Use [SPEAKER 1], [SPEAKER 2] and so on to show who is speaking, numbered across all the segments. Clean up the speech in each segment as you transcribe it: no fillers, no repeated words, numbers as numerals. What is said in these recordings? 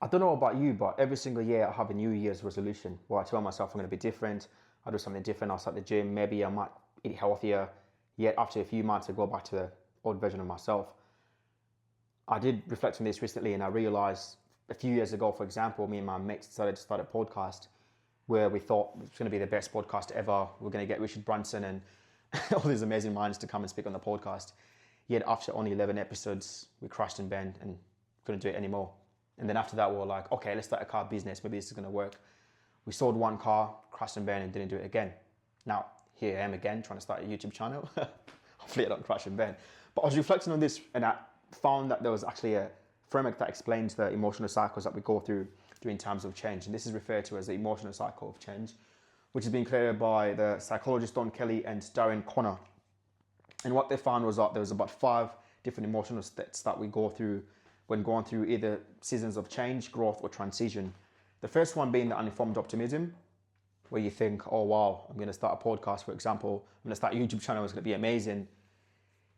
[SPEAKER 1] don't know about you, but every single year I have a New Year's resolution where I tell myself I'm going to be different. I'll do something different. I'll start the gym. Maybe I might eat healthier. Yet after a few months, I go back to the old version of myself. I did reflect on this recently, and I realized a few years ago, for example, me and my mates decided to start a podcast where we thought it was going to be the best podcast ever. We're going to get Richard Branson and all these amazing minds to come and speak on the podcast. Yet after only 11 episodes, we crashed and burned and couldn't do it anymore. And then after that, we were like, okay, let's start a car business. Maybe this is going to work. We sold one car, crashed and burned, and didn't do it again. Now, here I am again, trying to start a YouTube channel. Hopefully I don't crash and burn. But I was reflecting on this, and I found that there was actually a framework that explains the emotional cycles that we go through during times of change. And this is referred to as the emotional cycle of change, which has been created by the psychologists Don Kelly and Darren Connor. And what they found was that there was about 5 different emotional states that we go through when going through either seasons of change, growth, or transition. The first one being the uninformed optimism, where you think, oh wow, I'm going to start a podcast, for example. I'm going to start a YouTube channel, it's going to be amazing.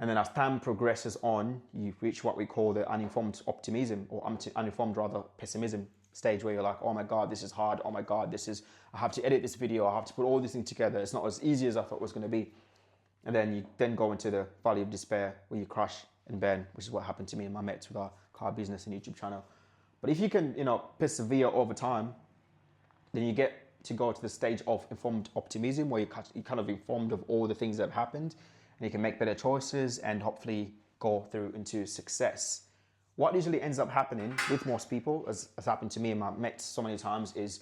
[SPEAKER 1] And then as time progresses on, you reach what we call the uninformed optimism, or uninformed rather, pessimism stage, where you're like, oh my God, this is hard. Oh my God, I have to edit this video. I have to put all this thing together. It's not as easy as I thought it was going to be. And then you then go into the valley of despair, where you crash and burn, which is what happened to me and my mates with our car business and YouTube channel. But if you can, persevere over time, then you get to go to the stage of informed optimism, where you're kind of informed of all the things that have happened, and you can make better choices and hopefully go through into success. What usually ends up happening with most people, as has happened to me and my mates so many times, is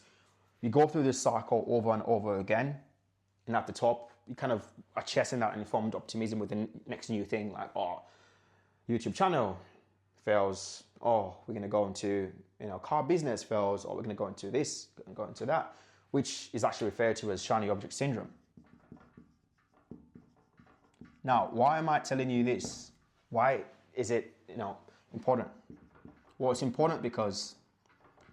[SPEAKER 1] you go through this cycle over and over again, and at the top, you kind of are chasing that informed optimism with the next new thing, like, oh, YouTube channel fails. Oh, we're going to go into, car business fails, or we're going to go into this, and go into that, which is actually referred to as shiny object syndrome. Now, why am I telling you this? Why is it, important? Well, it's important because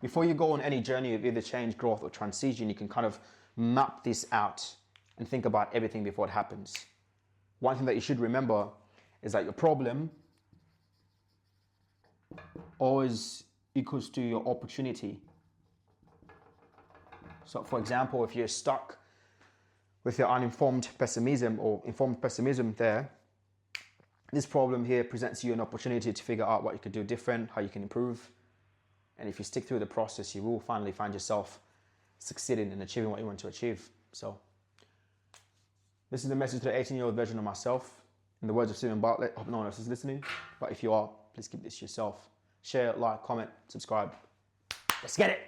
[SPEAKER 1] before you go on any journey of either change, growth, or transition, you can kind of map this out and think about everything before it happens. One thing that you should remember is that your problem always equals to your opportunity. So for example, if you're stuck with your uninformed pessimism or informed pessimism there, this problem here presents you an opportunity to figure out what you could do different, how you can improve. And if you stick through the process, you will finally find yourself succeeding and achieving what you want to achieve. So this is the message to the 18-year-old version of myself. In the words of Stephen Bartlett, I hope no one else is listening. But if you are, please keep this to yourself. Share, like, comment, subscribe. Let's get it.